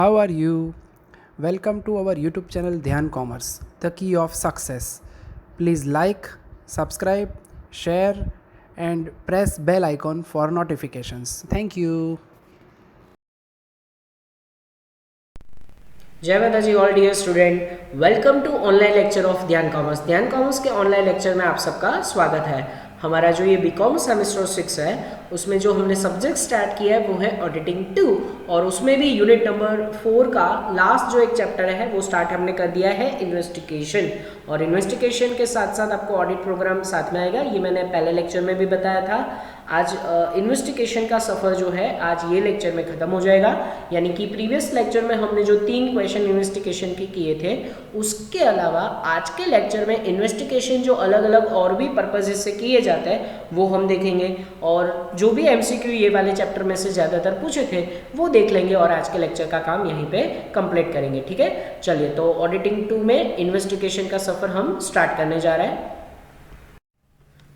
How are you? Welcome to our YouTube channel Dhyan Commerce, the key of success. Please like, subscribe, share, and press bell icon for notifications. Thank you. जय माता जी all dear student, welcome to online lecture of Dhyan commerce. Dhyan commerce के online lecture में आप सबका स्वागत है। हमारा जो ये बीकॉम सेमेस्टर 6 है उसमें जो हमने सब्जेक्ट स्टार्ट किया है वो है ऑडिटिंग 2, और उसमें भी यूनिट नंबर 4 का लास्ट जो एक चैप्टर है वो स्टार्ट हमने कर दिया है इन्वेस्टिगेशन। और इन्वेस्टिगेशन के साथ साथ आपको ऑडिट प्रोग्राम साथ में आएगा, ये मैंने पहले लेक्चर में भी बताया था। आज इन्वेस्टिगेशन का सफ़र जो है आज ये लेक्चर में ख़त्म हो जाएगा, यानी कि प्रीवियस लेक्चर में हमने जो 3 क्वेश्चन इन्वेस्टिगेशन के किए थे उसके अलावा आज के लेक्चर में इन्वेस्टिगेशन जो अलग अलग और भी पर्पज से किए जाते हैं वो हम देखेंगे, और जो भी एमसीक्यू ये वाले चैप्टर में से ज़्यादातर पूछे थे वो देख लेंगे और आज के लेक्चर का काम यहीं पे कंप्लीट करेंगे। ठीक है, चलिए तो ऑडिटिंग 2 में इन्वेस्टिगेशन का सफ़र हम स्टार्ट करने जा रहे हैं।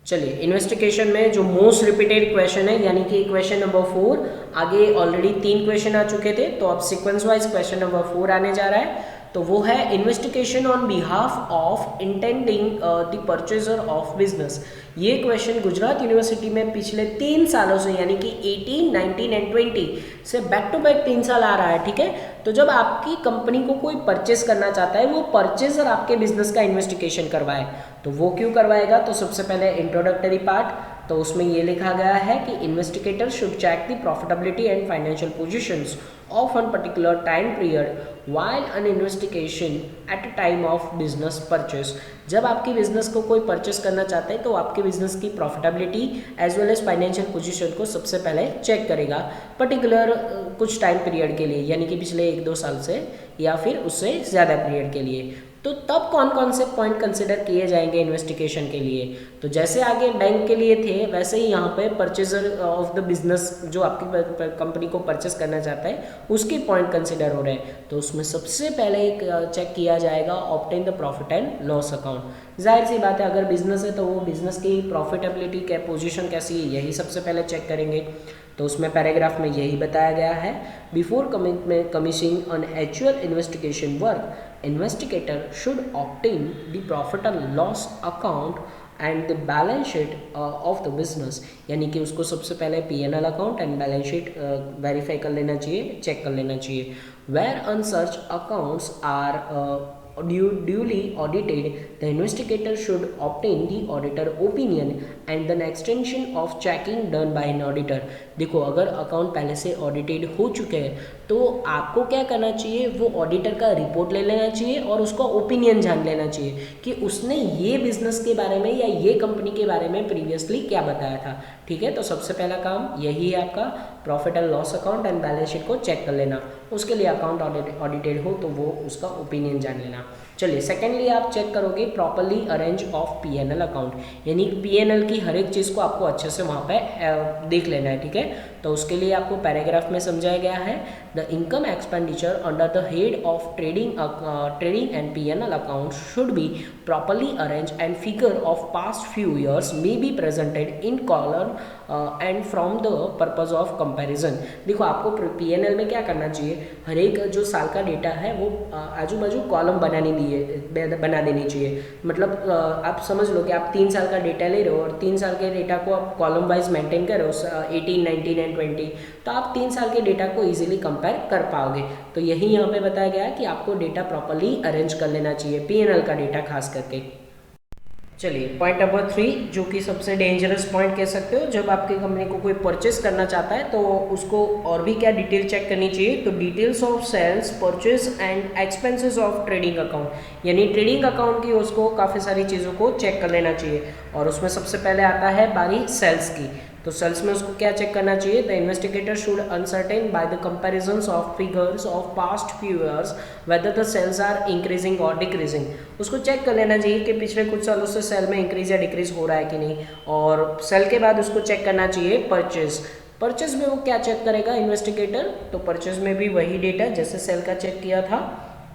चलिए, इन्वेस्टिगेशन में जो मोस्ट रिपीटेड क्वेश्चन है यानी कि क्वेश्चन नंबर 4, आगे ऑलरेडी 3 क्वेश्चन आ चुके थे तो अब सीक्वेंस वाइज क्वेश्चन नंबर 4 आने जा रहा है। तो वो है investigation on behalf of intending the purchaser of business. ये क्वेश्चन गुजरात यूनिवर्सिटी में पिछले 3 सालों से यानी कि 18, 19 एंड 20 से बैक टू बैक 3 साल आ रहा है। ठीक है, तो जब आपकी कंपनी को कोई परचेस करना चाहता है वो परचेजर आपके बिजनेस का इन्वेस्टिगेशन करवाए, तो वो क्यों करवाएगा? तो सबसे पहले इंट्रोडक्टरी पार्ट, तो उसमें ये लिखा गया है कि investigator should check the profitability and financial positions of an particular time period while an investigation at a time of business purchase. जब आपकी बिजनेस को कोई परचेस करना चाहता है तो आपके बिजनेस की profitability as well as financial position को सबसे पहले चेक करेगा पर्टिकुलर कुछ टाइम पीरियड के लिए, यानी कि पिछले 1-2 साल से या फिर उससे ज़्यादा पीरियड के लिए। तो तब कौन कौन से पॉइंट कंसिडर किए जाएंगे इन्वेस्टिगेशन के लिए? तो जैसे आगे बैंक के लिए थे वैसे ही यहाँ पे परचेजर ऑफ द बिजनेस जो आपकी कंपनी को परचेस करना चाहता है उसके पॉइंट कंसिडर हो रहे हैं। तो उसमें सबसे पहले एक चेक किया जाएगा obtain the profit and loss account. जाहिर सी बात है, अगर बिजनेस है तो वो बिजनेस की प्रॉफिटेबिलिटी क्या पोजीशन कैसी है यही सबसे पहले चेक करेंगे। तो उसमें पैराग्राफ में यही बताया गया है, before commencing on actual investigation work investigator should obtain the profit and loss account and the balance sheet of the business, यानी कि उसको सबसे पहले P&L account and balance sheet verify कर लेना चाहिए, चेक कर लेना चाहिए। Where on such accounts are duly audited, the investigator should obtain the auditor opinion and an extension of checking done by an auditor। देखो, अगर अकाउंट पहले से ऑडिटेड हो चुके हैं तो आपको क्या करना चाहिए, वो ऑडिटर का रिपोर्ट ले लेना चाहिए और उसका ओपिनियन जान लेना चाहिए कि उसने ये बिजनेस के बारे में या ये कंपनी के बारे में प्रीवियसली क्या बताया था। ठीक है, तो सबसे पहला काम यही है आपका, profit and loss account and balance sheet को चेक कर लेना। उसके लिए अकाउंट ऑडिटेड हो तो वो उसका ओपिनियन जान लेना। चलिए, सेकेंडली आप चेक करोगे properly arrange of P&L account, यानी P&L की हर एक चीज़ को आपको अच्छे से वहाँ पे देख लेना है। ठीक है, तो उसके लिए आपको पैराग्राफ में समझाया गया है, the income expenditure under the head of trading and P&L account should be properly arrange and figure of past few years may be presented in column and from the purpose of comparison. देखो, आपको P&L में क्या करना चाहिए, हर एक जो साल का डेटा है वो आजू बाजू कॉलम बना देनी चाहिए। मतलब आप समझ लो कि आप 3 साल का डेटा ले रहे हो और 3 साल के डेटा को आप कॉलम वाइज मेंटेन कर रहे हो 18, 19 एंड 20, तो आप 3 साल के डेटा को इजीली कंपेयर कर पाओगे। तो यही यहाँ पे बताया गया है कि आपको डेटा प्रॉपरली अरेंज कर लेना चाहिए, P&L का डेटा खास करके। चलिए, पॉइंट नंबर 3, जो कि सबसे डेंजरस पॉइंट कह सकते हो, जब आपकी कंपनी को कोई परचेस करना चाहता है तो उसको और भी क्या डिटेल चेक करनी चाहिए, तो details of sales, purchase and expenses of trading account, यानी ट्रेडिंग अकाउंट की उसको काफ़ी सारी चीज़ों को चेक कर लेना चाहिए। और उसमें सबसे पहले आता है बारी सेल्स की। तो सेल्स में उसको क्या चेक करना चाहिए, the investigator should ascertain by the comparisons of figures of past few years whether the sales are increasing और डिक्रीजिंग। उसको चेक कर लेना चाहिए कि पिछले कुछ सालों से सेल में इंक्रीज या डिक्रीज हो रहा है कि नहीं। और सेल के बाद उसको चेक करना चाहिए परचेज में वो क्या चेक करेगा इन्वेस्टिगेटर, तो परचेज में भी वही डेटा जैसे सेल का चेक किया था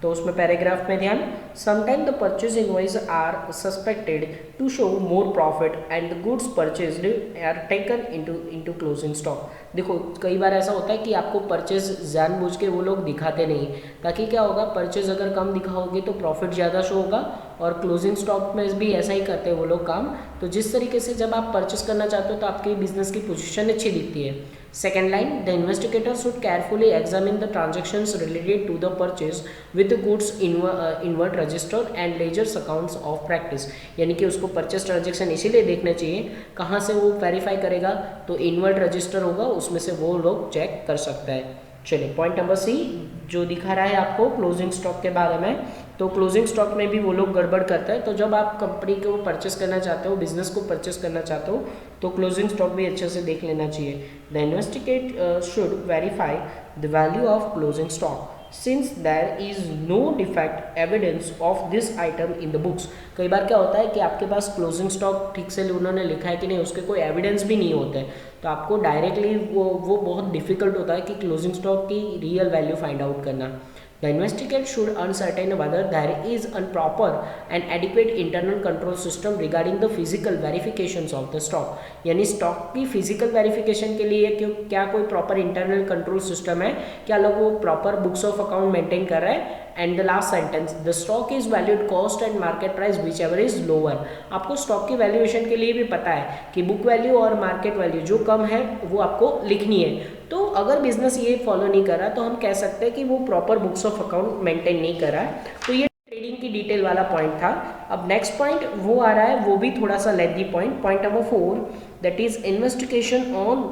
तो उसमें पैराग्राफ में ध्यान, sometime the purchase invoice are suspected to show more profit and the goods purchased are taken into closing stock. देखो कई बार ऐसा होता है कि आपको परचेज जानबूझ के वो लोग दिखाते नहीं, ताकि क्या होगा, परचेज अगर कम दिखाओगे तो प्रॉफिट ज़्यादा शो होगा, और क्लोजिंग स्टॉक में भी ऐसा ही करते हैं वो लोग काम। तो जिस तरीके से जब आप परचेज करना चाहते हो तो आपके बिजनेस की पोजीशन अच्छी दिखती है। Second line, the investigator should carefully examine the transactions related to the purchase with goods inward register and ledgers accounts of practice. यानी कि उसको परचेज ट्रांजेक्शन इसीलिए देखना चाहिए, कहाँ से वो वेरीफाई करेगा, तो इनवर्ट रजिस्टर होगा उसमें से वो लोग चेक कर सकता है। चलिए पॉइंट नंबर सी जो दिखा रहा है आपको क्लोजिंग स्टॉक के बारे में, तो क्लोजिंग स्टॉक में भी वो लोग गड़बड़ करते हैं। तो जब आप कंपनी को परचेस करना चाहते हो, बिजनेस को परचेस करना चाहते हो, तो क्लोजिंग स्टॉक भी अच्छे से देख लेना चाहिए। The investigate should verify the value of closing stock since there is no defect evidence of this item in the books. कई बार क्या होता है कि आपके पास क्लोजिंग स्टॉक ठीक से उन्होंने लिखा है कि नहीं, उसके कोई एविडेंस भी नहीं होते, तो आपको डायरेक्टली वो बहुत डिफिकल्ट होता है कि क्लोजिंग स्टॉक की रियल वैल्यू फाइंड आउट करना। The investigator should ascertain whether there is a proper and adequate internal control system regarding the physical verifications of the stock। यानी स्टॉक की फिजिकल वेरिफिकेशन के लिए क्या कोई प्रॉपर इंटरनल कंट्रोल सिस्टम है, क्या लोग वो proper books of account maintain कर रहे हैं। And the last sentence, the stock is valued cost and market price which ever is lower. आपको स्टॉक की वैल्यूएशन के लिए भी पता है कि बुक वैल्यू और मार्केट वैल्यू जो कम है वो आपको लिखनी है। तो अगर बिजनेस ये फॉलो नहीं कर रहा तो हम कह सकते हैं कि वो proper books of account maintain नहीं कर रहा है। तो ये ट्रेडिंग की डिटेल वाला पॉइंट था। अब नेक्स्ट पॉइंट वो आ रहा है, वो भी थोड़ा सा lengthy point, point number 4, that is investigation on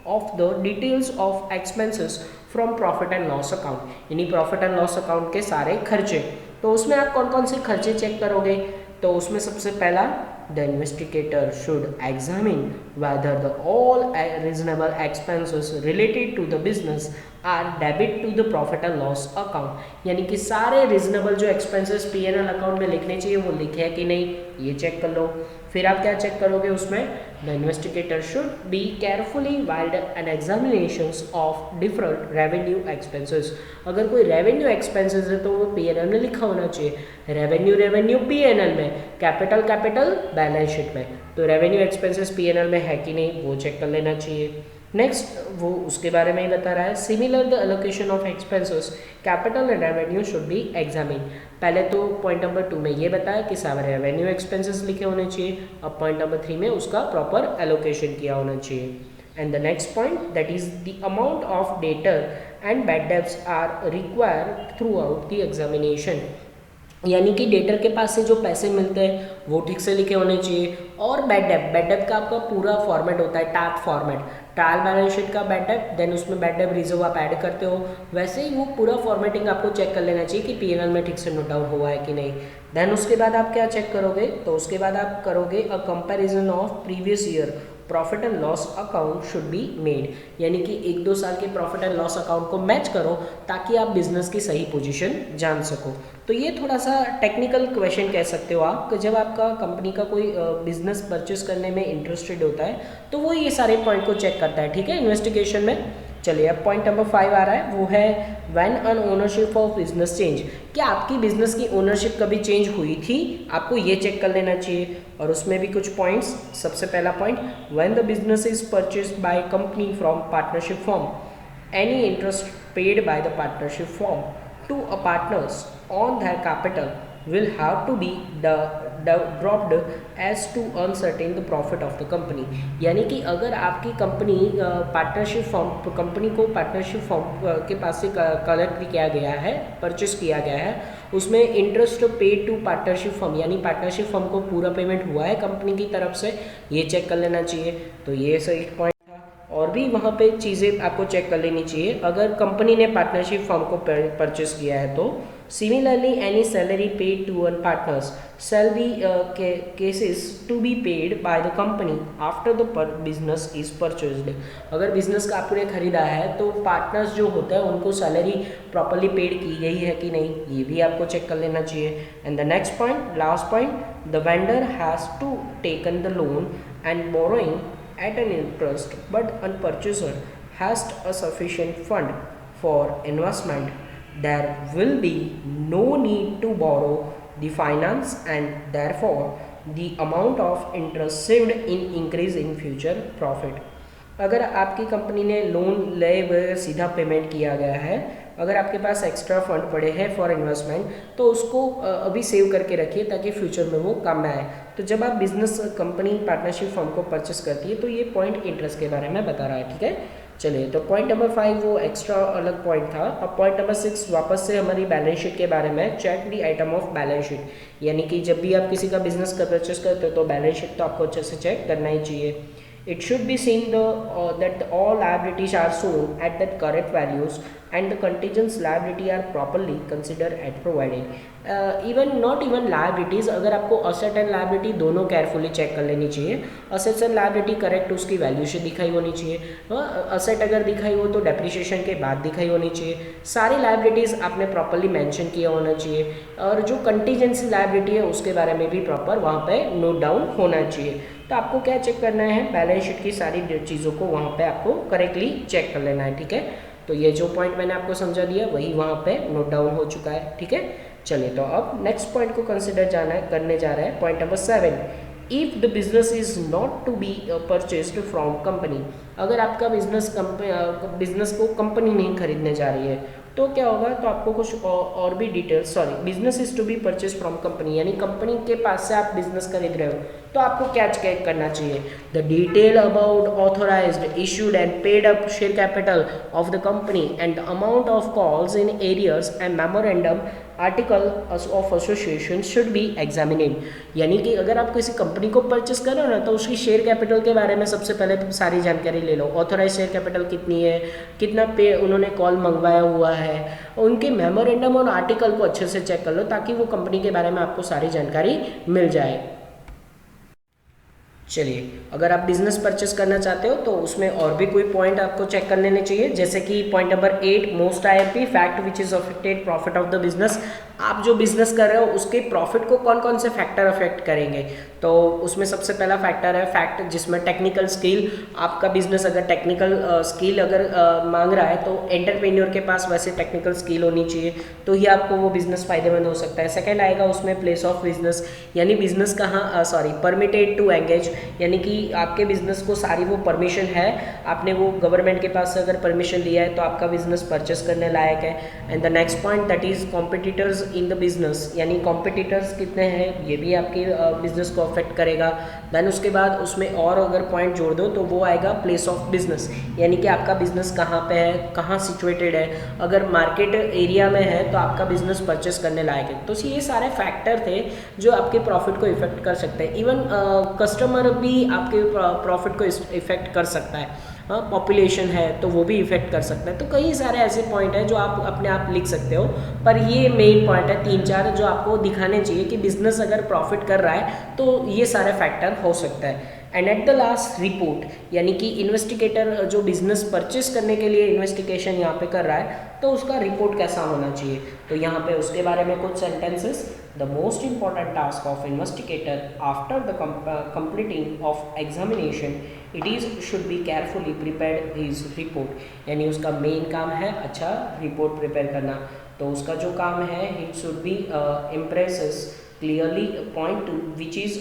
off the details of expenses from profit and loss account. यानी प्रॉफिट एंड लॉस अकाउंट के सारे खर्चे, तो उसमें आप कौन कौन से खर्चे चेक करोगे। तो उसमें सबसे पहला, the investigator should examine whether the all reasonable expenses related to the business are debit to the profit and loss account। यानी कि सारे रीजनेबल जो एक्सपेंसेस P&L अकाउंट में लिखने चाहिए वो लिखे हैं कि नहीं, ये चेक कर लो। फिर आप क्या चेक करोगे उसमें, the investigator should be carefully wild an examinations of different revenue expenses. अगर कोई रेवेन्यू एक्सपेंसेस है तो वो P&L में लिखा होना चाहिए, रेवेन्यू P&L में, कैपिटल बैलेंस शीट में। तो रेवेन्यू एक्सपेंसेस P&L में है कि नहीं वो चेक कर लेना चाहिए। नेक्स्ट वो उसके बारे में ही बता रहा है, similar the allocation of expenses capital and revenue should be examine. पहले तो पॉइंट नंबर 2 में ये बताया कि सारे रेवेन्यू एक्सपेंसेस लिखे होने चाहिए, अब पॉइंट नंबर 3 में उसका प्रॉपर एलोकेशन किया होना चाहिए। And the next point, that is the amount of debtor and bad debts are required throughout the examination. यानी कि डेटर के पास से जो पैसे मिलते हैं वो ठीक से लिखे होने चाहिए, और बैड डेब्ट का आपका पूरा फॉर्मेट होता है tap format, trial balance sheet का बैड डेब्ट, देन उसमें बैड डेब्ट रिजर्व आप ऐड करते हो, वैसे ही वो पूरा फॉर्मेटिंग आपको चेक कर लेना चाहिए कि P&L में ठीक से नोट डाउन हुआ है कि नहीं। देन उसके बाद आप क्या चेक करोगे, तो उसके बाद आप करोगे a comparison of previous year profit and loss account should be made. यानी कि 1-2 साल के प्रॉफिट एंड लॉस अकाउंट को मैच करो ताकि आप बिजनेस की सही पोजीशन जान सको। तो ये थोड़ा सा टेक्निकल क्वेश्चन कह सकते हो आप, कि जब आपका कंपनी का कोई बिजनेस परचेस करने में इंटरेस्टेड होता है तो वो ये सारे पॉइंट को चेक करता है, ठीक है, इन्वेस्टिगेशन में। चलिए अब पॉइंट नंबर 5 आ रहा है, वो है when an ownership of business change. क्या आपकी बिजनेस की ओनरशिप कभी चेंज हुई थी, आपको ये चेक कर लेना चाहिए। और उसमें भी कुछ पॉइंट्स, सबसे पहला point, when the business is purchased by company from partnership firm, any interest paid by the partnership firm to a partners on their capital will have to be dropped as to uncertain the profit of the company। यानी कि अगर आपकी company partnership form, company को partnership form के पास से collect किया गया है, परचेस किया गया है, उसमें interest paid to partnership firm, यानी पार्टनरशिप फॉर्म को पूरा पेमेंट हुआ है कंपनी की तरफ से, ये चेक कर लेना चाहिए। तो ये सही पॉइंट, और भी वहाँ पे चीज़ें आपको चेक कर लेनी चाहिए अगर कंपनी ने पार्टनरशिप फॉर्म को परचेस किया है तो। Similarly any salary paid to one partners shall be cases to be paid by the company after the business is purchased. अगर बिजनेस का आपने खरीदा है तो पार्टनर्स जो होते हैं उनको सैलरी प्रॉपरली पेड की गई है कि नहीं, ये भी आपको चेक कर लेना चाहिए। And the next point, last point, the vendor has to taken the loan and borrowing at an interest but a purchaser has a sufficient fund for investment there will be no need to borrow the finance and therefore the amount of interest saved in increase in future profit. अगर आपकी company ने loan ले हुए सीधा payment किया गया है, अगर आपके पास एक्स्ट्रा फंड पड़े हैं फॉर इन्वेस्टमेंट, तो उसको अभी सेव करके रखिए ताकि फ्यूचर में वो काम में आए। तो जब आप बिजनेस कंपनी पार्टनरशिप फर्म को परचेस करती है तो ये पॉइंट इंटरेस्ट के बारे में बता रहा है, ठीक है। चलिए, तो पॉइंट नंबर 5 वो एक्स्ट्रा अलग पॉइंट था। अब पॉइंट नंबर 6 वापस से हमारी बैलेंस शीट के बारे में। Check the item of balance sheet, यानी कि जब भी आप किसी का बिजनेस का परचेस करते हो तो बैलेंस शीट तो आपको अच्छे से चेक करना ही चाहिए। It should be seen that all liabilities are shown at the correct values and the contingent liability are properly considered at providing. Not even liabilities, अगर आपको asset and liability दोनों carefully check कर लेनी चाहिए। assets and liability correct उसकी valuation दिखाई होनी चाहिए। asset अगर दिखाई हो तो डेप्रिसिएशन के बाद दिखाई होनी चाहिए। सारी liabilities आपने प्रॉपरली मेंशन किया होना चाहिए, और जो कंटीजेंसी लाइबिलिटी है उसके बारे में भी प्रॉपर वहाँ पे नोट डाउन होना चाहिए। तो आपको क्या चेक करना है, बैलेंस शीट की सारी चीज़ों को वहाँ पे आपको करेक्टली चेक कर लेना है, ठीक है। तो ये जो पॉइंट मैंने आपको समझा दिया वही वहाँ पे नोट डाउन हो चुका है, ठीक है। चलिए, तो अब नेक्स्ट पॉइंट को कंसिडर करने जा रहे हैं। Point number 7, if the business is not to be purchased from company. अगर आपका बिजनेस को कंपनी नहीं खरीदने जा रही है तो क्या होगा, तो आपको कुछ और भी details, business is to be purchase from company, यानी कंपनी के पास से आप बिजनेस खरीद रहे हो तो आपको क्या चेक करना चाहिए, the detail about authorised issued and paid up share capital of the company and the amount of calls in arrears and memorandum article of association should be examined. यानी कि अगर आप किसी कंपनी को परचेस कर रहे हो ना तो उसकी शेयर कैपिटल के बारे में सबसे पहले सारी जानकारी ले लो। ऑथोराइज शेयर कैपिटल कितनी है, कितना पे उन्होंने कॉल मंगवाया हुआ है, उनके मेमोरेंडम और आर्टिकल को अच्छे से चेक कर लो ताकि वो कंपनी के बारे में आपको सारी जानकारी मिल जाए। चलिए, अगर आप बिजनेस परचेस करना चाहते हो तो उसमें और भी कोई पॉइंट आपको चेक कर लेने चाहिए, जैसे कि point number 8, most IMP fact which is affected profit of the business. आप जो बिजनेस कर रहे हो उसके प्रॉफिट को कौन कौन से फैक्टर अफेक्ट करेंगे, तो उसमें सबसे पहला फैक्टर है फैक्ट जिसमें टेक्निकल स्किल। आपका बिजनेस अगर टेक्निकल स्किल अगर मांग रहा है तो एंटरप्रेन्योर के पास वैसे टेक्निकल स्किल होनी चाहिए, तो ही आपको वो बिजनेस फायदेमंद हो सकता है। सेकंड आएगा उसमें प्लेस ऑफ बिजनेस, यानी बिजनेस कहाँ परमिटेड टू एंगेज, यानी कि आपके बिजनेस को सारी वो परमिशन है, आपने वो गवर्नमेंट के पास से अगर परमिशन लिया है तो आपका बिजनेस परचेस करने लायक है। And the next point that is competitors in the business, यानी कॉम्पिटिटर्स कितने हैं ये भी आपके बिजनेस को अफेक्ट करेगा। देन उसके बाद उसमें और अगर पॉइंट जोड़ दो तो वो आएगा प्लेस ऑफ बिजनेस, यानी कि आपका बिजनेस कहाँ पे है, कहाँ सिचुएटेड है। अगर मार्केट एरिया में है तो आपका बिजनेस परचेस करने लायक है। तो ये सारे फैक्टर थे जो आपके प्रॉफिट को इफेक्ट कर सकते हैं। इवन कस्टमर भी आपके प्रॉफिट को इफेक्ट कर सकता है, पॉपुलेशन है तो वो भी इफेक्ट कर सकता है। तो कई सारे ऐसे पॉइंट हैं जो आप अपने आप लिख सकते हो, पर ये मेन पॉइंट है 3-4 जो आपको दिखाने चाहिए कि बिजनेस अगर प्रॉफिट कर रहा है तो ये सारे फैक्टर हो सकता है। And at the last report, यानी कि इन्वेस्टिगेटर जो बिजनेस परचेस करने के लिए इन्वेस्टिगेशन यहाँ पे कर रहा है तो उसका रिपोर्ट कैसा होना चाहिए, तो यहाँ पे उसके बारे में कुछ sentences. The most important task of investigator after the completing of examination it is should be carefully prepared his report, यानी उसका मेन काम है अच्छा रिपोर्ट प्रिपेयर करना। तो उसका जो काम है it should B impresses clearly point to which is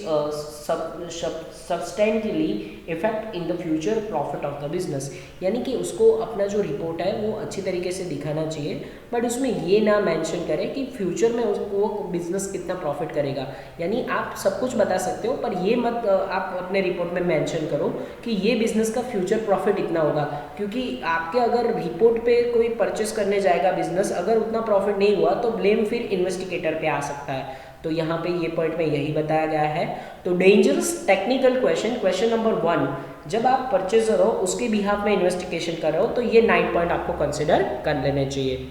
substantially effect in the future profit of the business, यानी कि उसको अपना जो रिपोर्ट है वो अच्छी तरीके से दिखाना चाहिए, बट उसमें ये ना मेंशन करे कि फ्यूचर में उसको बिजनेस कितना प्रॉफिट करेगा। यानी आप सब कुछ बता सकते हो पर ये मत आप अपने रिपोर्ट में मेंशन करो कि ये बिजनेस का फ्यूचर प्रॉफिट इतना होगा, क्योंकि आपके अगर रिपोर्ट पे कोई परचेस करने जाएगा बिजनेस, अगर उतना प्रॉफिट नहीं हुआ तो ब्लेम फिर इन्वेस्टिगेटर पे आ सकता है। तो यहाँ पे ये पॉइंट में यही बताया गया है। तो डेंजरस टेक्निकल क्वेश्चन नंबर 1, जब आप परचेजर हो उसके बिहाफ में इन्वेस्टिगेशन कर रहे हो तो ये 9 पॉइंट आपको कंसिडर कर लेने चाहिए।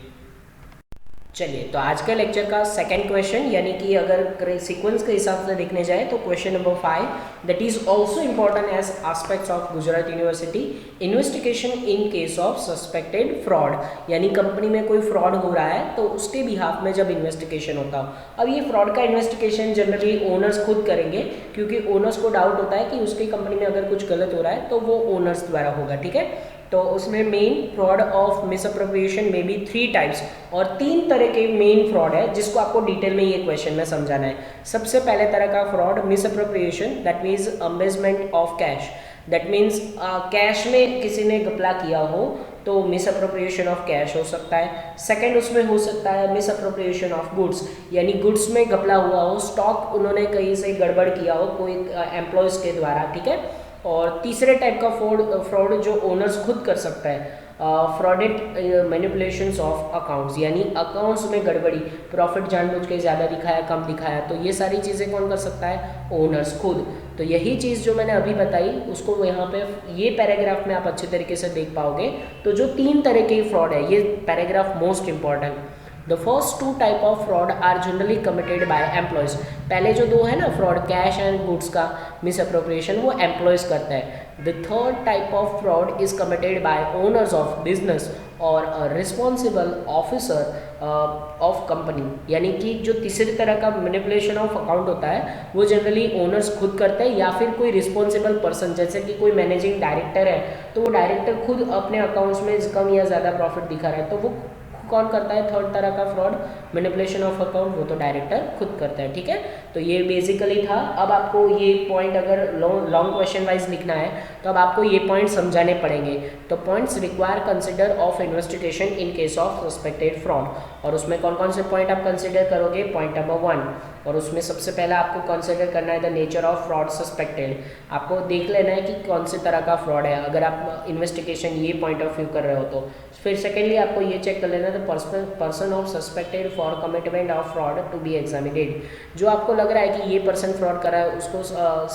चलिए, तो आज का लेक्चर का सेकंड क्वेश्चन, यानी कि अगर सीक्वेंस के हिसाब से देखने जाए तो question number 5 that is also important as aspects of Gujarat university investigation in case of suspected fraud, यानी कंपनी में कोई फ्रॉड हो रहा है तो उसके बिहाफ में जब इन्वेस्टिगेशन होता हो। अब ये फ्रॉड का इन्वेस्टिगेशन जनरली ओनर्स खुद करेंगे, क्योंकि ओनर्स को डाउट होता है कि उसकी कंपनी में अगर कुछ गलत हो रहा है तो वो ओनर्स द्वारा होगा, ठीक है। तो उसमें मेन फ्रॉड ऑफ मिसअप्रोप्रिएशन में भी 3 टाइप्स और 3 तरह के मेन फ्रॉड है जिसको आपको डिटेल में ये क्वेश्चन में समझाना है। सबसे पहले तरह का fraud misappropriation, that means embezzlement of cash. That means cash में किसी ने घपला किया हो तो मिसअप्रोप्रिएशन ऑफ कैश हो सकता है। सेकंड उसमें हो सकता है मिसअप्रोप्रिएशन ऑफ गुड्स, यानी गुड्स में घपला हुआ हो, स्टॉक उन्होंने कहीं से गड़बड़ किया हो कोई एम्प्लॉयज़ के द्वारा, ठीक है। और तीसरे टाइप का फ्रॉड जो ओनर्स खुद कर सकता है, फ्रॉडेड मैनिपुलेशंस ऑफ अकाउंट्स, यानी अकाउंट्स में गड़बड़ी, प्रॉफिट जानबूझ के ज़्यादा दिखाया कम दिखाया, तो ये सारी चीज़ें कौन कर सकता है? ओनर्स खुद। तो यही चीज़ जो मैंने अभी बताई उसको यहाँ पे ये पैराग्राफ में आप अच्छे तरीके से देख पाओगे। तो जो 3 तरह के फ्रॉड है, ये paragraph most important. The first 2 type of fraud are generally committed by employees. पहले जो 2 है ना फ्रॉड, कैश एंड गुड्स का मिसअप्रोप्रिएशन, वो एम्प्लॉयज़ करता है। The third type of fraud is committed by owners of business और रिस्पॉन्सिबल ऑफिसर ऑफ कंपनी, यानी कि जो तीसरी तरह का मैनिपुलेशन ऑफ अकाउंट होता है वो जनरली ओनर्स खुद करते हैं या फिर कोई रिस्पॉन्सिबल पर्सन, जैसे कि कोई मैनेजिंग डायरेक्टर है तो वो डायरेक्टर खुद अपने अकाउंट्स में कम या ज़्यादा प्रॉफिट दिखा रहा है तो वो कौन करता है? थर्ड तरह का फ्रॉड मैनिपुलेशन ऑफ अकाउंट, वो तो डायरेक्टर खुद करता है, ठीक है। तो ये बेसिकली था। अब आपको ये पॉइंट अगर लॉन्ग क्वेश्चन वाइज लिखना है तो अब आपको ये पॉइंट समझाने पड़ेंगे। तो points require consider of investigation in case of suspected fraud, और उसमें कौन कौन से पॉइंट आप कंसिडर करोगे? पॉइंट नंबर 1, और उसमें सबसे पहला आपको कंसिडर करना है the nature of fraud suspected. आपको देख लेना है कि कौन से तरह का फ्रॉड है अगर आप इन्वेस्टिगेशन ये पॉइंट ऑफ व्यू कर रहे हो तो। फिर सेकेंडली आपको ये चेक कर लेना है the person of suspected for commitment of fraud to be examined. जो आपको लग रहा है कि ये पर्सन फ्रॉड कर रहा है उसको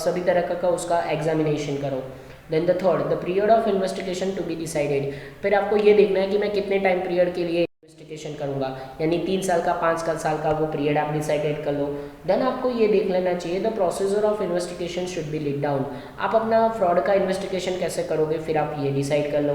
सभी तरह का उसका एग्जामिनेशन करो। Then the third the period of investigation to be decided. फिर आपको ये देखना है कि मैं कितने टाइम पीरियड के लिए इन्वेस्टिगेशन करूंगा, यानी 3 साल का 5 साल का वो पीरियड आप डिसाइडेड कर लो। देन आपको ये देख लेना चाहिए the procedure of investigation should be laid down. आप अपना फ्रॉड का इन्वेस्टिगेशन कैसे करोगे फिर आप ये डिसाइड कर लो।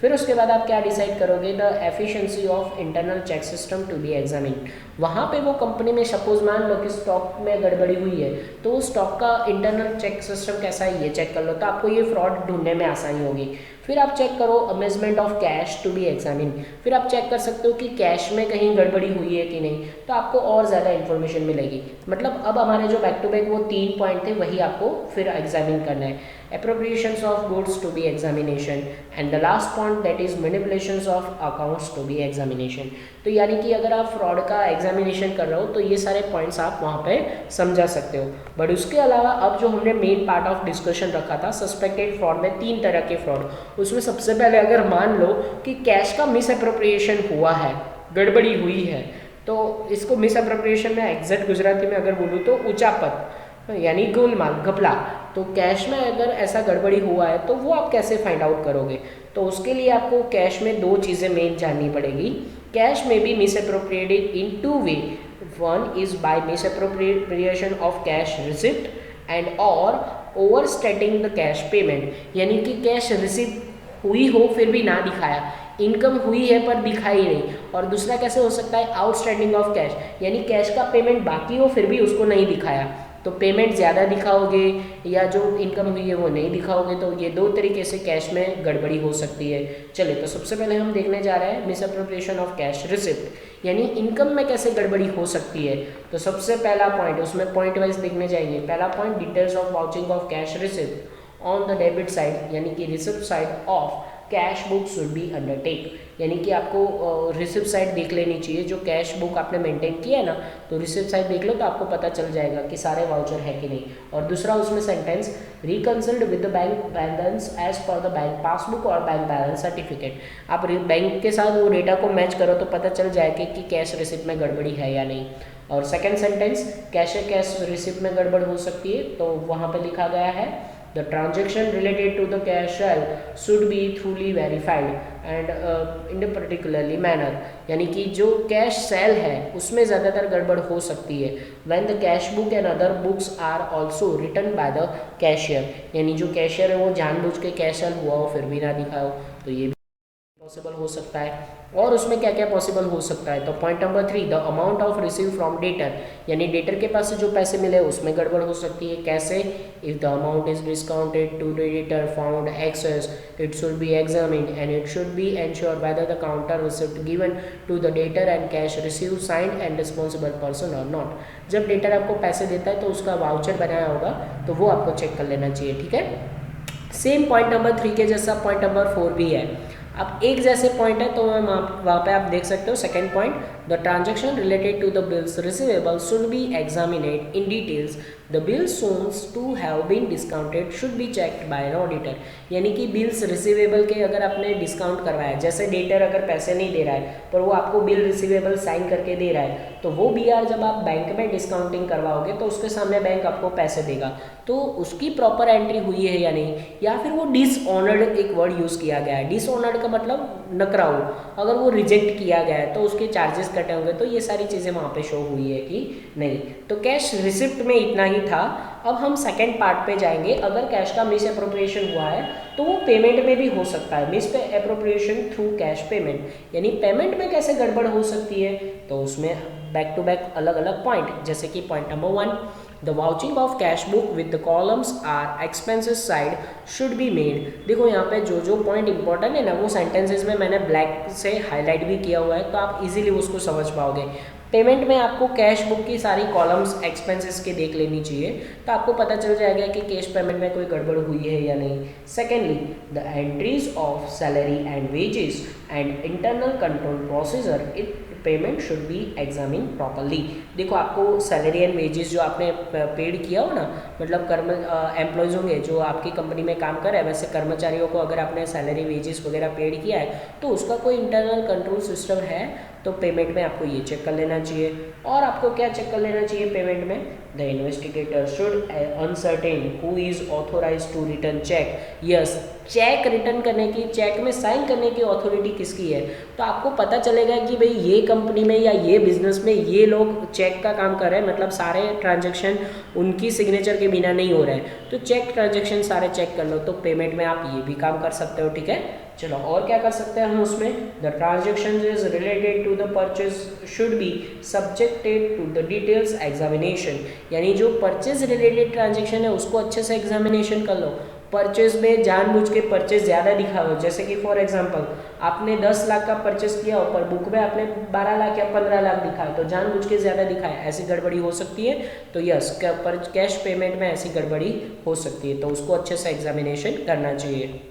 फिर उसके बाद आप क्या डिसाइड करोगे? The efficiency of internal check system to be examine. वहाँ पे वो कंपनी में सपोज मान लो कि स्टॉक में गड़बड़ी हुई है तो स्टॉक का इंटरनल चेक सिस्टम कैसा है ये चेक कर लो, तो आपको ये फ्रॉड ढूंढने में आसानी होगी। फिर आप चेक करो embezzlement of cash to be examine. फिर आप चेक कर सकते हो कि कैश में कहीं गड़बड़ी हुई है कि नहीं, तो आपको और ज़्यादा इन्फॉर्मेशन मिलेगी। मतलब अब हमारे जो बैक टू बैक वो 3 पॉइंट थे वही आपको फिर एग्जामिन करना है। appropriations of goods to be examination and the last point that is manipulations of accounts to be examination। तो यानी कि अगर आप फ्रॉड का एग्जामिनेशन कर रहे हो तो ये सारे पॉइंट्स आप वहाँ पे समझा सकते हो। बट उसके अलावा अब जो हमने मेन पार्ट ऑफ डिस्कशन रखा था सस्पेक्टेड फ्रॉड में 3 तरह के फ्रॉड, उसमें सबसे पहले अगर मान लो कि कैश का मिस अप्रोप्रिएशन हुआ है, गड़बड़ी हुई है, तो इसको मिस अप्रोप्रिएशन में एग्जैक्ट गुजराती में अगर बोलूँ तो उचापत यानी गोलमाल घपला। तो कैश में अगर ऐसा गड़बड़ी हुआ है तो वो आप कैसे फाइंड आउट करोगे? तो उसके लिए आपको कैश में 2 चीज़ें मेन जाननी पड़ेगी। कैश में be misappropriated in 2 way. One is by misappropriation of cash receipt and और overstating the cash payment, यानी कि कैश रिसिप्ट हुई हो फिर भी ना दिखाया, इनकम हुई है पर दिखाई नहीं। और दूसरा कैसे हो सकता है? आउटस्टैंडिंग ऑफ कैश, यानी कैश का पेमेंट बाकी हो फिर भी उसको नहीं दिखाया, तो पेमेंट ज़्यादा दिखाओगे या जो इनकम हुई है वो नहीं दिखाओगे। तो ये 2 तरीके से कैश में गड़बड़ी हो सकती है। चलिए तो सबसे पहले हम देखने जा रहे हैं miss appropriation of cash receipt, यानी इनकम में कैसे गड़बड़ी हो सकती है। तो सबसे पहला पॉइंट, उसमें पॉइंट वाइज देखने जाएंगे। पहला point details of vouching of cash receipt on the debit side, यानी कि receipt side of cash book should be undertake, यानी कि आपको रिसिप्ट साइड देख लेनी चाहिए। जो कैश बुक आपने मेंटेन किया है ना, तो रिसिप्ट साइड देख लो तो आपको पता चल जाएगा कि सारे वाउचर है कि नहीं। और दूसरा उसमें sentence reconciled with the bank balance as per the bank passbook और बैंक बैलेंस सर्टिफिकेट। आप बैंक के साथ वो डेटा को मैच करो तो पता चल जाएगा कि कैश रिसिप्ट में गड़बड़ी है या नहीं। और सेकेंड सेंटेंस कैश रिसिप्ट में गड़बड़ हो सकती है, तो वहाँ पर लिखा गया है The transaction related to the cash shell should be truly verified and in a particularly manner, यानी कि जो कैश सेल है उसमें ज़्यादातर गड़बड़ हो सकती है। When the cash book and other books are also written by the cashier, यानी जो कैशियर है वो जानबूझ के कैश सेल हुआ हो फिर भी ना दिखाओ, तो ये पॉसिबल हो सकता है। और उसमें क्या क्या पॉसिबल हो सकता है, तो point number 3, the amount of receive from debtor, यानी डेटर के पास से जो पैसे मिले उसमें गड़बड़ हो सकती है। कैसे, if the amount is discounted to the debtor found excess, it should be examined and it should be ensure whether the counter receipt given to the debtor and cash receive signed and responsible person और not. जब debtor आपको पैसे देता है तो उसका voucher बनाया होगा तो वो आपको चेक कर लेना चाहिए, ठीक है। सेम पॉइंट नंबर 3 के जैसा पॉइंट नंबर 4 भी है। अब एक जैसे पॉइंट है तो वहाँ पे आप देख सकते हो second point, the transaction related to the bills receivable should be examined in details, the bill shown to have been discounted should be checked by an auditor. यानी कि बिल्स रिसीवेबल के अगर आपने डिस्काउंट करवाया, जैसे डेटर अगर पैसे नहीं दे रहा है पर वो आपको बिल रिसीवेबल साइन करके दे रहा है, तो वो BR जब आप बैंक में डिस्काउंटिंग करवाओगे तो उसके सामने बैंक आपको पैसे देगा, तो उसकी प्रॉपर एंट्री हुई है या नहीं, या फिर वो डिसऑनर्ड एक वर्ड यूज़ किया गया है। डिसऑनर्ड का मतलब नकराऊ, अगर वो रिजेक्ट किया गया है तो उसके चार्जेस कटे होंगे, तो ये सारी चीज़ें वहाँ पे शो हुई है कि नहीं। तो कैश रिसिप्ट में इतना ही था। अब हम सेकेंड पार्ट पे जाएंगे। अगर कैश का मिस अप्रोप्रिएशन हुआ है तो वो पेमेंट में भी हो सकता है, miss appropriation through cash payment, यानी पेमेंट में कैसे गड़बड़ हो सकती है, तो उसमें बैक टू बैक अलग अलग पॉइंट, जैसे कि point number 1, the vouching of cash book with the columns are expenses side should be made. देखो यहाँ पे जो जो पॉइंट इंपॉर्टेंट है ना वो सेंटेंसेस में मैंने ब्लैक से हाईलाइट भी किया हुआ है, तो आप इजीली उसको समझ पाओगे। पेमेंट में आपको कैश बुक की सारी कॉलम्स एक्सपेंसेस के देख लेनी चाहिए, तो आपको पता चल जाएगा कि कैश पेमेंट में कोई गड़बड़ हुई है या नहीं। Secondly, the entries of salary and wages and internal control procedure it payment should be examine properly. देखो आपको सैलरी एंड वेजेस जो आपने पेड किया हो ना, मतलब एम्प्लॉयज़ होंगे जो आपकी कंपनी में काम कर रहे हैं, वैसे कर्मचारियों को अगर आपने सैलरी वेजेस वगैरह पेड किया है तो उसका कोई इंटरनल कंट्रोल सिस्टम है तो पेमेंट में आपको ये चेक कर लेना चाहिए। और आपको क्या चेक कर लेना चाहिए पेमेंट में, the investigator should ascertain who is authorise to return cheque. Yes, cheque return करने की, चेक में साइन करने की अथॉरिटी किसकी है, तो आपको पता चलेगा कि भाई ये कंपनी में या ये बिजनेस में ये लोग चेक का काम कर रहे हैं, मतलब सारे ट्रांजेक्शन उनकी सिग्नेचर के बिना नहीं हो रहे हैं, तो चेक ट्रांजेक्शन सारे चेक कर लो, तो पेमेंट में आप ये भी काम कर सकते हो, ठीक है। चलो और क्या कर सकते हैं हम उसमें, the transaction is related to the purchase should be subjected to the details examination, यानी जो परचेज रिलेटेड ट्रांजेक्शन है उसको अच्छे से एग्जामिनेशन कर लो। परचेज में जानबूझ के परचेज ज़्यादा दिखा हो, जैसे कि फॉर एग्जांपल आपने 10 लाख का परचेज किया हो पर बुक में आपने 12 लाख या 15 लाख दिखा है, तो जानबूझ के ज़्यादा दिखा है, ऐसी गड़बड़ी हो सकती है। तो यस, कैश पेमेंट में ऐसी गड़बड़ी हो सकती है, तो उसको अच्छे से एग्जामिनेशन करना चाहिए।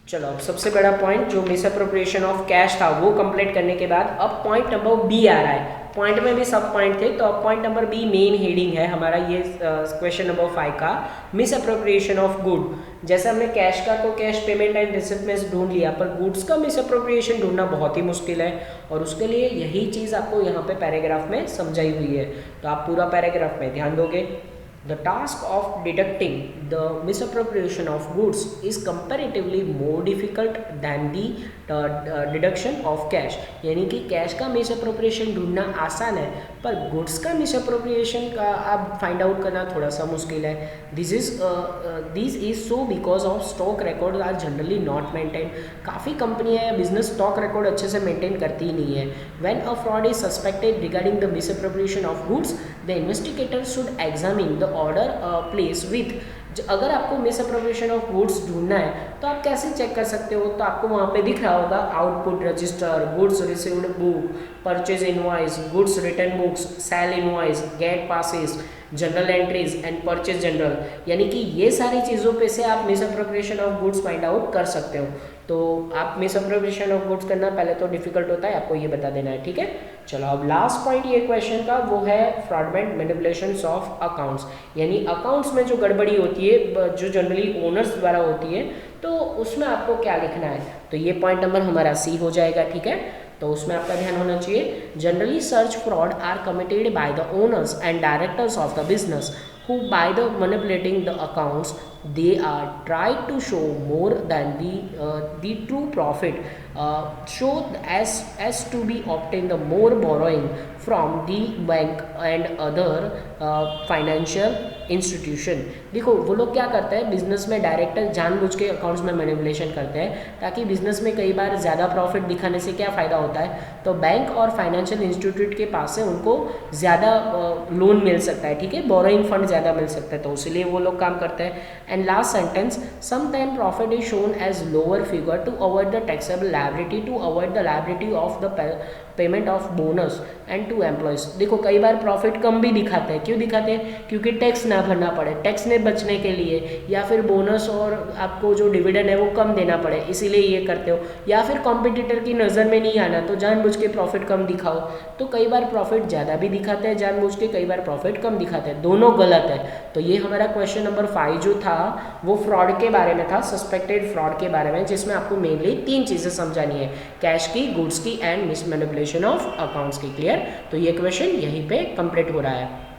चलो अब सबसे बड़ा पॉइंट जो मिस अप्रोप्रिएशन ऑफ कैश था वो कंप्लीट करने के बाद अब पॉइंट नंबर बी आ रहा है। पॉइंट में भी सब पॉइंट थे, तो अब point number B main heading है हमारा ये क्वेश्चन नंबर 5 का, मिस अप्रोप्रिएशन ऑफ गुड। जैसे हमने कैश का तो कैश पेमेंट एंड रिसिप्ट में ढूंढ लिया, पर गुड्स का मिस अप्रोप्रिएशन ढूंढना बहुत ही मुश्किल है, और उसके लिए यही चीज़ आपको यहाँ पे पैराग्राफ में समझाई हुई है, तो आप पूरा पैराग्राफ में ध्यान दोगे। The task of detecting the misappropriation of goods is comparatively more difficult than the deduction of cash। यानी कि कैश का मिसअप्रोप्रिएशन ढूंढना आसान है, पर गुड्स का मिसअप्रोप्रिएशन का आप फाइंड आउट करना थोड़ा सा मुश्किल है। This is so because of stock record are generally not maintain. काफ़ी कंपनियां या बिजनेस स्टॉक रिकॉर्ड अच्छे से मेंटेन करती ही नहीं है। When a fraud is suspected regarding the misappropriation of goods, the investigator should examine the order place with. अगर आपको मिस अप्रोप्रिएशन ऑफ गुड्स ढूंढना है तो आप कैसे चेक कर सकते हो, तो आपको वहाँ पे दिख रहा होगा output register, goods received book, purchase invoice, goods return books, sale invoice, gate passes, journal entries and purchase journal. यानी कि ये सारी चीज़ों पे से आप misappropriation of goods find out कर सकते हो। तो आप मिस अप्रोप्रिएशन ऑफ गुड्स करना पहले तो डिफिकल्ट होता है, आपको ये बता देना है, ठीक है। चलो अब लास्ट पॉइंट ये क्वेश्चन का वो है फ्रॉडमेंट मैनिपुलेशंस ऑफ अकाउंट्स, यानी अकाउंट्स में जो गड़बड़ी होती है जो जनरली ओनर्स द्वारा होती है, तो उसमें आपको क्या लिखना है, तो ये पॉइंट नंबर हमारा सी हो जाएगा, ठीक है। तो उसमें आपका ध्यान होना चाहिए, जनरली सर्च fraud are committed by the owners and directors of the business who by the manipulating the accounts they are tried to show more than the true profit। So as to be obtain the more borrowing from the bank and other financial institution. देखो वो लोग क्या करते हैं, business में director जानबूझ के accounts में मैनिपुलेशन करते हैं ताकि बिजनेस में कई बार ज़्यादा प्रॉफिट दिखाने से क्या फ़ायदा होता है, तो बैंक और फाइनेंशियल इंस्टीट्यूट के पास से उनको ज़्यादा लोन मिल सकता है, ठीक है, बोरोइंग फंड ज़्यादा मिल सकता है, तो इसीलिए वो लोग काम करते हैं। And last sentence, some time profit is shown as lower figure to avoid the taxable liability, to avoid the liability of the payment of bonus and to employees. देखो कई बार प्रॉफिट कम भी दिखाते हैं, क्यों दिखाते हैं, क्योंकि टैक्स ना भरना पड़े, टैक्स में बचने के लिए, या फिर बोनस और आपको जो डिविडेंड है वो कम देना पड़े, इसीलिए ये करते हो, या फिर कॉम्पिटिटर की नज़र में नहीं आना तो जानबूझ के प्रॉफिट कम दिखाओ। तो कई बार प्रॉफिट ज़्यादा भी दिखाते हैं जानबूझ के, कई बार प्रॉफिट कम दिखाते हैं, दोनों गलत है। तो ये हमारा क्वेश्चन नंबर 5 जो था वो फ्रॉड के बारे में था, सस्पेक्टेड फ्रॉड के बारे में, जिसमें आपको मेनली 3 चीज़ें समझानी है, कैश की, गुड्स की एंड मिसमैनिपुलेशन ऑफ अकाउंट्स की। क्लियर? तो ये क्वेश्चन यहीं पे कंप्लीट हो रहा है।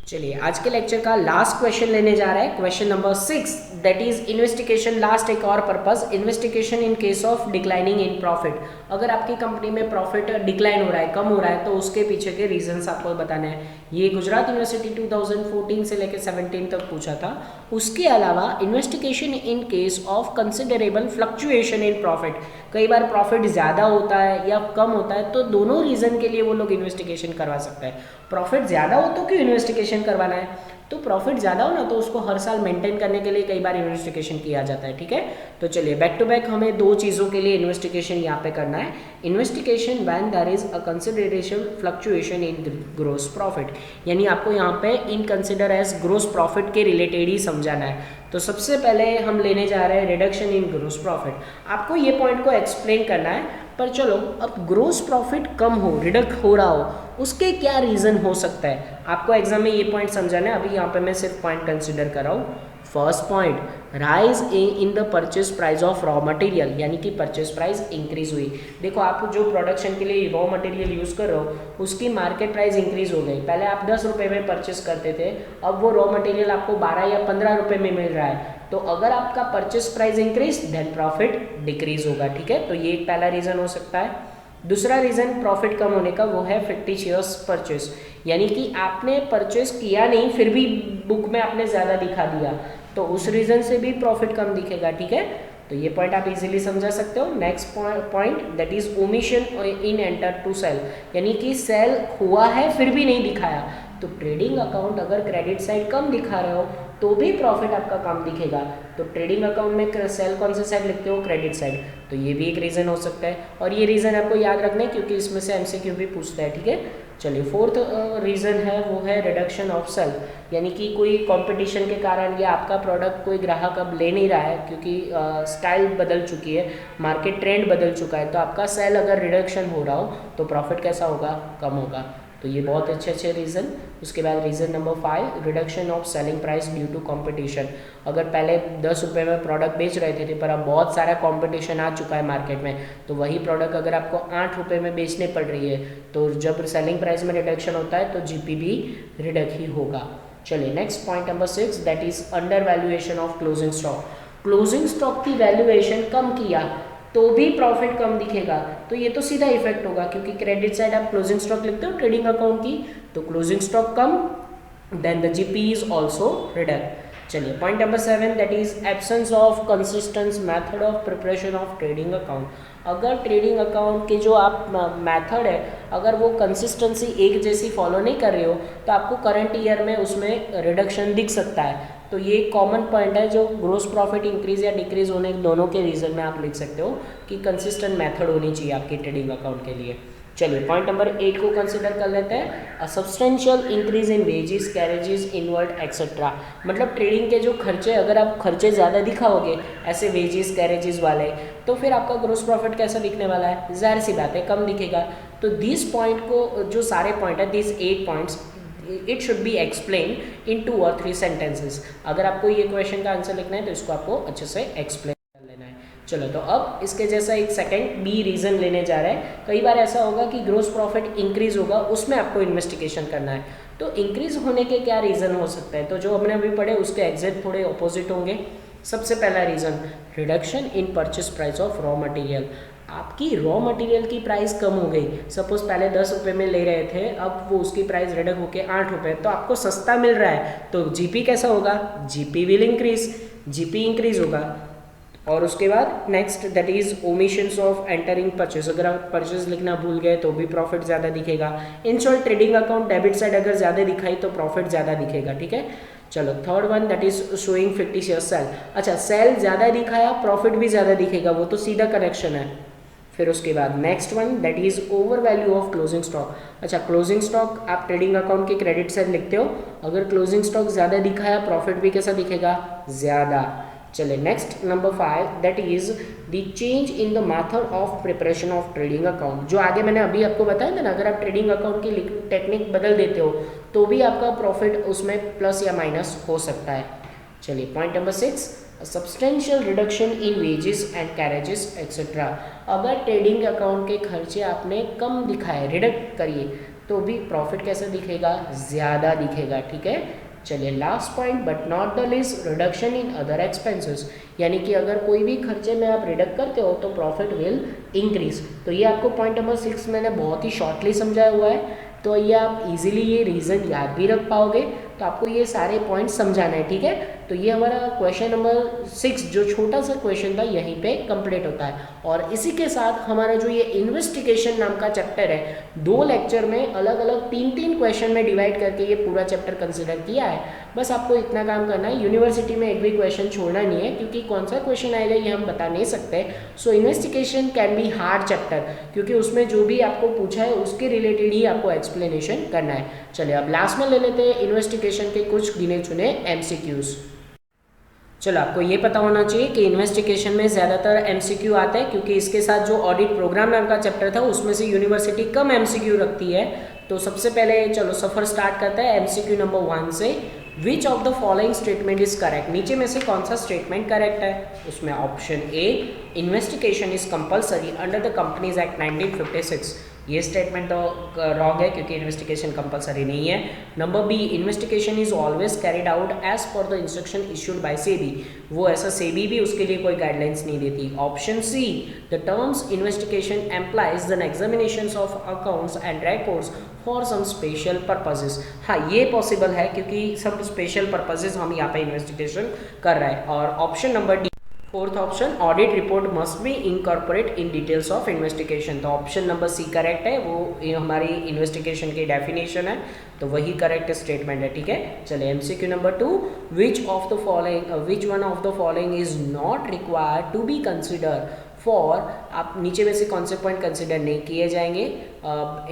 चलिए आज के लेक्चर का लास्ट क्वेश्चन लेने जा रहा है, question number 6, that is investigation. Last एक और purpose, investigation in case of declining in profit. अगर आपकी कंपनी में प्रॉफिट डिक्लाइन हो रहा है, कम हो रहा है, तो उसके पीछे के रीजंस आपको बताने हैं। ये गुजरात यूनिवर्सिटी 2014 से लेकर 17 तक पूछा था। उसके अलावा investigation in case of considerable fluctuation in profit, कई बार प्रॉफिट ज़्यादा होता है या कम होता है, तो दोनों रीज़न के लिए वो लोग इन्वेस्टिगेशन करवा सकते हैं। प्रॉफिट ज़्यादा हो तो क्यों इन्वेस्टिगेशन करवाना है, तो प्रॉफिट ज़्यादा हो ना तो उसको हर साल मेंटेन करने के लिए कई बार इन्वेस्टिगेशन किया जाता है, ठीक है। तो चलिए बैक टू बैक हमें 2 चीज़ों के लिए इन्वेस्टिगेशन यहाँ पे करना है। Investigation when there is a consideration fluctuation in gross profit, यानी आपको यहाँ पे इन कंसिडर एज ग्रोस प्रॉफिट के रिलेटेड ही समझाना है। तो सबसे पहले हम लेने जा रहे हैं रिडक्शन इन ग्रोस प्रॉफिट। आपको ये पॉइंट को एक्सप्लेन करना है, पर चलो अब ग्रोस प्रॉफिट कम हो, रिडक्ट हो रहा हो, उसके क्या रीज़न हो सकता है, आपको एग्जाम में ये पॉइंट समझाना है। अभी यहाँ पे मैं सिर्फ पॉइंट कंसिडर कर रहा हूँ। First point, rise in the purchase price of raw material, यानी कि परचेज प्राइस इंक्रीज हुई। देखो आप जो प्रोडक्शन के लिए रॉ मटेरियल यूज़ कर रहे हो उसकी मार्केट प्राइस इंक्रीज हो गई। पहले आप 10 रुपये में परचेस करते थे, अब वो रॉ मटेरियल आपको 12 या 15 रुपये में मिल रहा है। तो अगर आपका purchase price increase then profit decrease होगा, ठीक है। तो ये एक पहला रीज़न हो सकता है। दूसरा रीज़न प्रॉफिट कम होने का वो है फिक्टिशियस परचेस, यानी कि आपने परचेस किया नहीं फिर भी बुक में आपने ज़्यादा दिखा दिया, तो उस रीज़न से भी प्रॉफिट कम दिखेगा, ठीक है। तो ये पॉइंट आप इजीली समझा सकते हो। Next point that is omission in enter to sale, यानी कि सेल हुआ है फिर भी नहीं दिखाया। तो ट्रेडिंग अकाउंट अगर क्रेडिट साइड कम दिखा रहे हो तो भी प्रॉफिट आपका कम दिखेगा। तो ट्रेडिंग अकाउंट में सेल कौन से साइड लिखते हो, क्रेडिट साइड, तो ये भी एक रीज़न हो सकता है। और ये रीज़न आपको याद रखना है क्योंकि इसमें से एमसीक्यू भी पूछता है, ठीक है। चलिए फोर्थ रीज़न है वो है रिडक्शन ऑफ सेल, यानी कि कोई कंपटीशन के कारण या आपका प्रोडक्ट कोई ग्राहक अब ले नहीं रहा है क्योंकि स्टाइल बदल चुकी है, मार्केट ट्रेंड बदल चुका है, तो आपका सेल अगर रिडक्शन हो रहा हो तो प्रॉफिट कैसा होगा, कम होगा। तो ये बहुत अच्छे रीज़न। उसके बाद reason number 5, reduction of selling price due to competition. अगर पहले 10 रुपये में प्रोडक्ट बेच रहे थे पर अब बहुत सारा कंपटीशन आ चुका है मार्केट में, तो वही प्रोडक्ट अगर आपको 8 रुपये में बेचने पड़ रही है तो जब सेलिंग प्राइस में रिडक्शन होता है तो जीपी भी रिडक्ट ही होगा। चलिए next point number 6, that is under valuation of closing stock. Closing stock की वैल्यूएशन कम किया तो भी प्रॉफिट कम दिखेगा, तो ये तो सीधा इफेक्ट होगा क्योंकि क्रेडिट साइड आप क्लोजिंग स्टॉक लिखते हो ट्रेडिंग अकाउंट की, तो क्लोजिंग स्टॉक कम then the GP is also reduct. चलिए point number 7, that is absence of consistent method of preparation of trading account. अगर ट्रेडिंग अकाउंट के जो आप मेथड है अगर वो कंसिस्टेंसी एक जैसी फॉलो नहीं कर रहे हो तो आपको करंट ईयर में उसमें रिडक्शन दिख सकता है। तो ये कॉमन पॉइंट है जो ग्रोस प्रॉफिट इंक्रीज या डिक्रीज होने दोनों के रीज़न में आप लिख सकते हो कि कंसिस्टेंट मेथड होनी चाहिए आपके ट्रेडिंग अकाउंट के लिए। चलिए पॉइंट नंबर 8 को कंसिडर कर लेते हैं, a substantial increase in wages, carriages, inward etcetera. मतलब ट्रेडिंग के जो खर्चे, अगर आप खर्चे ज़्यादा दिखाओगे ऐसे वेजेस कैरेजेस वाले, तो फिर आपका ग्रोस प्रॉफिट कैसा दिखने वाला है, जाहिर सी बात है कम दिखेगा। तो दिस पॉइंट को, जो सारे पॉइंट है, this 8 points, it should B explain in 2 और 3 सेंटेंसेस। अगर आपको ये क्वेश्चन का आंसर लिखना है तो इसको आपको अच्छे से एक्सप्लेन कर लेना है। चलो तो अब इसके जैसा एक सेकंड बी रीज़न लेने जा रहे हैं। कई बार ऐसा होगा कि ग्रोस प्रॉफिट इंक्रीज होगा, उसमें आपको इन्वेस्टिगेशन करना है। तो इंक्रीज होने के क्या रीज़न हो सकते हैं, तो जो हमने अभी पढ़े उसके एग्जैक्ट थोड़े ऑपोजिट होंगे। सबसे पहला reason, reduction in purchase price of raw material. आपकी रॉ मटेरियल की प्राइस कम हो गई, सपोज पहले 10 रुपये में ले रहे थे, अब वो उसकी प्राइस रिडक्ट होके 8 रुपये, तो आपको सस्ता मिल रहा है, तो जीपी कैसा होगा, GP will increase, GP increase होगा। और उसके बाद next that is omissions of entering purchase, अगर आप परचेज लिखना भूल गए तो भी प्रॉफिट ज़्यादा दिखेगा। In short trading account debit side अगर ज़्यादा दिखाई तो प्रॉफिट ज़्यादा दिखेगा, ठीक है। चलो third one that is showing fictitious sale, अच्छा सेल ज़्यादा दिखाया प्रॉफिट भी ज़्यादा दिखेगा, वो तो सीधा कनेक्शन है। फिर उसके बाद next one that is over value of closing stock, अच्छा क्लोजिंग स्टॉक आप ट्रेडिंग अकाउंट के क्रेडिट साइड लिखते हो, अगर क्लोजिंग स्टॉक ज़्यादा दिखाया प्रॉफिट भी कैसा दिखेगा, ज़्यादा। चले next number 5 that is the change in the method of preparation of trading account, जो आगे मैंने अभी आपको बताया था ना, अगर आप ट्रेडिंग अकाउंट की टेक्निक बदल देते हो तो भी आपका प्रॉफिट उसमें प्लस या माइनस हो सकता है। चलिए point number 6, substantial reduction in wages and carriages etcetera, अगर ट्रेडिंग अकाउंट के खर्चे आपने कम दिखाए, रिडक्ट करिए, तो भी प्रॉफिट कैसा दिखेगा, ज़्यादा दिखेगा, ठीक है। चलिए last point but not the least, reduction in other expenses, यानी कि अगर कोई भी खर्चे में आप रिडक्ट करते हो तो प्रॉफिट विल इंक्रीज। तो ये आपको पॉइंट नंबर 6 मैंने बहुत ही शॉर्टली समझाया हुआ है, तो ये आप इजीली ये रीज़न याद भी रख पाओगे, तो आपको ये सारे पॉइंट्स समझाना है, ठीक है। तो ये हमारा क्वेश्चन नंबर 6 जो छोटा सा क्वेश्चन था यहीं पे कंप्लीट होता है। और इसी के साथ हमारा जो ये इन्वेस्टिगेशन नाम का चैप्टर है, 2 लेक्चर में अलग अलग 3-3 क्वेश्चन में डिवाइड करके ये पूरा चैप्टर कंसिडर किया है। बस आपको इतना काम करना है, यूनिवर्सिटी में एक भी क्वेश्चन छोड़ना नहीं है, क्योंकि कौन सा क्वेश्चन आएगा ये हम बता नहीं सकते। So investigation can be hard chapter, क्योंकि उसमें जो भी आपको पूछा है उसके रिलेटेड ही आपको एक्सप्लेनेशन करना है। चलिए अब लास्ट में ले लेते हैं इन्वेस्टिगेशन के कुछ गिने चुने MCQs। चलो आपको ये पता होना चाहिए कि इन्वेस्टिगेशन में ज़्यादातर MCQ आता है, क्योंकि इसके साथ जो ऑडिट प्रोग्राम नाम का चैप्टर था उसमें से यूनिवर्सिटी कम MCQ रखती है। तो सबसे पहले चलो सफ़र स्टार्ट करता है MCQ नंबर 1 से, विच of the following statement is correct, नीचे में से कौन सा स्टेटमेंट करेक्ट है। उसमें option A, investigation is compulsory under the companies act 1956, ये स्टेटमेंट तो रॉन्ग है क्योंकि इन्वेस्टिगेशन कंपलसरी नहीं है। Number B, investigation is always carried out as per the instruction issued by SEBI, वो ऐसा सेबी भी उसके लिए कोई गाइडलाइंस नहीं देती। Option C, the terms investigation implies the examinations of accounts and records for some special purposes, हाँ ये पॉसिबल है क्योंकि सब स्पेशल पर्पजेज हम यहाँ पे इन्वेस्टिगेशन कर रहे हैं। और option number D, fourth option, audit report must be incorporate in details of investigation, तो ऑप्शन नंबर सी करेक्ट है, वो हमारी इन्वेस्टिगेशन की डेफिनेशन है, तो वही करेक्ट स्टेटमेंट है, ठीक है। चलिए MCQ number 2, which one of the following is not required to be consider for, आप नीचे में से कौन से पॉइंट कंसिडर नहीं किए जाएंगे,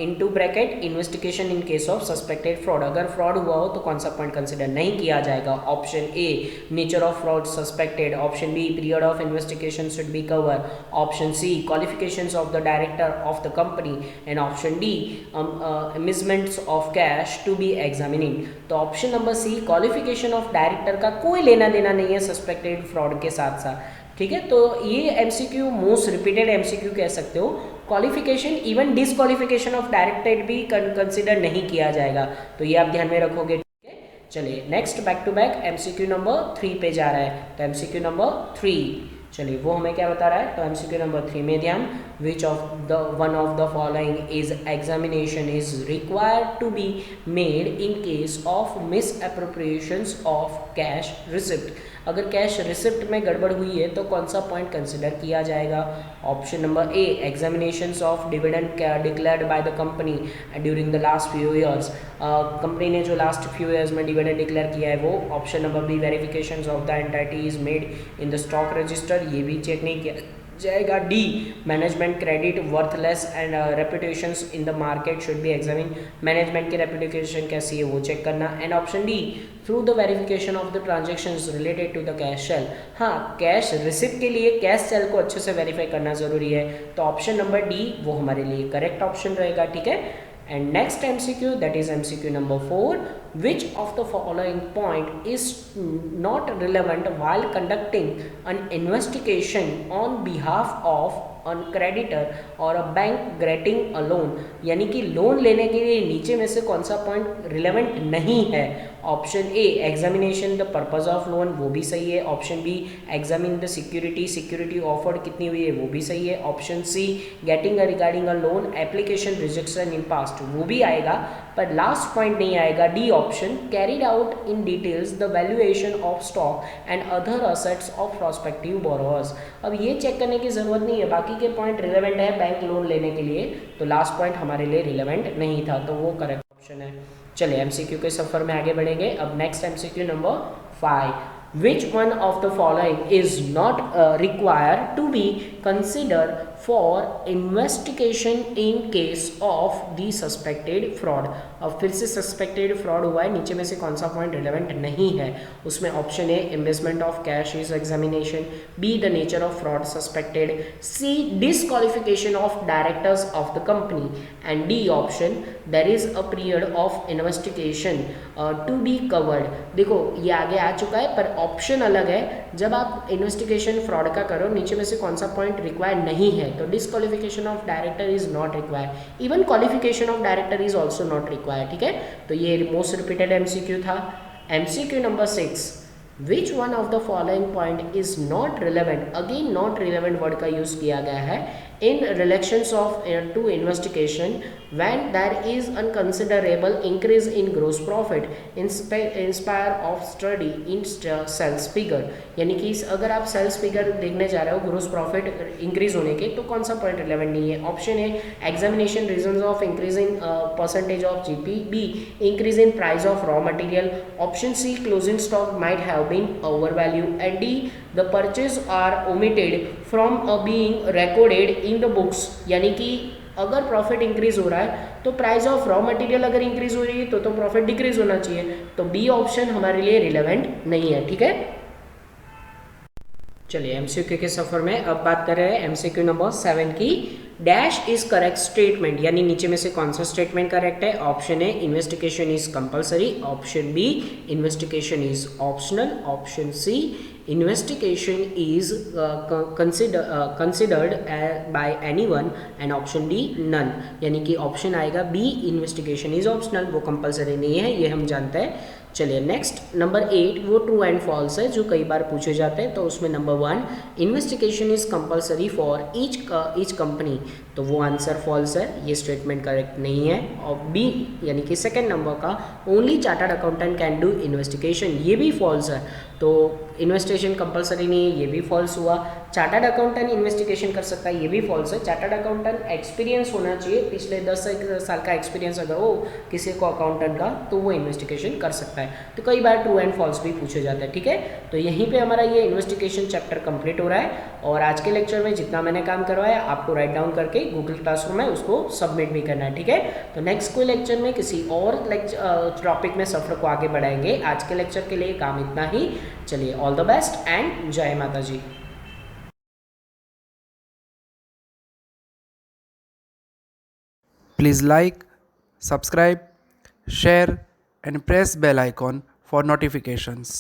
into bracket investigation in case of suspected fraud, अगर फ्रॉड हुआ हो तो कौन सा पॉइंट कंसिडर नहीं किया जाएगा। Option A, nature of fraud suspected, option B, period of investigation should be cover, option C, qualifications of the director of the company, and option D, embezzlements of cash to be examining. तो option number C, qualification of director का कोई लेना देना नहीं है suspected fraud के साथ साथ, ठीक है। तो ये MCQ मोस्ट रिपीटेड MCQ कह सकते हो। Qualification, even disqualification of directed भी कंसिडर नहीं किया जाएगा, तो ये आप ध्यान में रखोगे, ठीक है। चलिए next back to back MCQ number 3 पे जा रहा है, तो MCQ नंबर 3, चलिए वो हमें क्या बता रहा है, तो MCQ नंबर 3 में ध्यान, which of the one of the following is examination is required to be made in case of misappropriations of cash receipt, अगर कैश रिसिप्ट में गड़बड़ हुई है तो कौन सा पॉइंट कंसिडर किया जाएगा। Option number A, examinations of dividend declared by the company during the last few years, company ने जो लास्ट फ्यू ईयर्स में डिविडेंड डिक्लेयर किया है वो। Option number B, verifications of the entity is made in the stock register, ये भी check नहीं किया जाएगा। D, management credit worthless and reputations in the market should be examine, management की रेपुटेशन कैसी है वो चेक करना। And option D, through the verification of the transactions related to the cash sale, हाँ कैश रिसिप्ट के लिए cash cell को अच्छे से वेरीफाई करना जरूरी है, तो ऑप्शन नंबर डी वो हमारे लिए करेक्ट ऑप्शन रहेगा, ठीक है। And next MCQ, that is MCQ number 4, which of the following point is not relevant while conducting an investigation on behalf of on creditor और a bank granting a loan, यानी कि loan लेने के लिए नीचे में से कौन सा पॉइंट रिलेवेंट नहीं है? Option A examination the purpose of loan, वो भी सही है। Option B examine the security offered कितनी हुई है, वो भी सही है। Option C getting regarding a loan application rejection in past, वो भी आएगा, पर लास्ट पॉइंट नहीं आएगा। D option carried out in details the valuation of stock and other assets of prospective borrowers. अब ये चेक करने की जरूरत नहीं है, बाकी के पॉइंट रिलेवेंट है बैंक लोन लेने के लिए, तो लास्ट पॉइंट हमारे लिए रिलेवेंट नहीं था, तो वो करेक्ट ऑप्शन है। चलिए एमसीक्यू के सफर में आगे बढ़ेंगे। अब next MCQ number 5, which one of the following is not required to be considered for investigation in case of the suspected fraud? अब फिर से सस्पेक्टेड फ्रॉड हुआ है, नीचे में से कौन सा पॉइंट रिलेवेंट नहीं है? उसमें option A investment of cash is examination, B the nature of fraud suspected, C disqualification of directors of the company, and D option there is a period of investigation to be covered. देखो ये आगे आ चुका है, पर option अलग है। जब आप इन्वेस्टिगेशन फ्रॉड का करो, नीचे में से कौन सा पॉइंट रिक्वायर्ड नहीं है, तो disqualification of director is not required, even qualification of director is also not required. ठीक है, तो ये मोस्ट रिपीटेड एमसीक्यू था। MCQ number 6, which one of the following point is not relevant? Again not relevant word का use किया गया है in relations of to investigation when there is unconsiderable increase in gross profit inspire of study in sales figure, यानी कि अगर आप sales figure देखने जा रहे हो ग्रोस प्रॉफिट इंक्रीज होने के, तो कौन सा पॉइंट रिलेवेंट नहीं है? Option A examination reasons of increase in percentage of GP, B increase in price of raw material, option C closing stock might have been over value, and D the purchase are omitted from being recorded in the books, यानी कि अगर profit increase हो रहा है तो price of raw material अगर increase हो रही है तो प्रॉफिट डिक्रीज होना चाहिए, तो बी ऑप्शन हमारे लिए रिलेवेंट नहीं है। ठीक है, चलिए एमसीक्यू के सफर में अब बात कर रहे हैं एमसीक्यू नंबर 7 की। डैश इज करेक्ट स्टेटमेंट, यानी नीचे में से कौन सा स्टेटमेंट करेक्ट है? Option A investigation is compulsory, option B investigation is optional, option C investigation is considered by anyone, and option D none, यानी कि ऑप्शन आएगा बी इन्वेस्टिगेशन इज ऑप्शनल, वो कंपलसरी नहीं है, ये हम जानते हैं। चलिए नेक्स्ट नंबर 8, वो ट्रू एंड फॉल्स है जो कई बार पूछे जाते हैं, तो उसमें number 1 investigation is compulsory for each company, तो वो आंसर फॉल्स है, ये स्टेटमेंट करेक्ट नहीं है। और बी यानी कि सेकंड नंबर का only chartered accountant can do investigation, ये भी फॉल्स है, तो इन्वेस्टिगेशन कंपलसरी नहीं है, ये भी फॉल्स हुआ। चार्टर्ड अकाउंटेंट इन्वेस्टिगेशन कर सकता है, ये भी फॉल्स है। चार्टर्ड अकाउंटेंट एक्सपीरियंस होना चाहिए, पिछले 10 साल का एक्सपीरियंस अगर हो किसी को अकाउंटेंट का, तो वो इन्वेस्टिगेशन कर सकता है। तो कई बार ट्रू एंड फॉल्स भी पूछे जाते हैं। ठीक है, तो यहीं पे हमारा ये इन्वेस्टिगेशन चैप्टर कंप्लीट हो रहा है, और आज के लेक्चर में जितना मैंने काम करवाया आपको राइट डाउन करके गूगल क्लासरूम में उसको सबमिट भी करना है। ठीक है, तो नेक्स्ट कोई लेक्चर में किसी और टॉपिक में सफर को आगे बढ़ाएंगे। आज के लेक्चर के लिए काम इतना ही। चलिए ऑल द बेस्ट एंड जय माता जी। Please like, subscribe, share and press bell icon for notifications.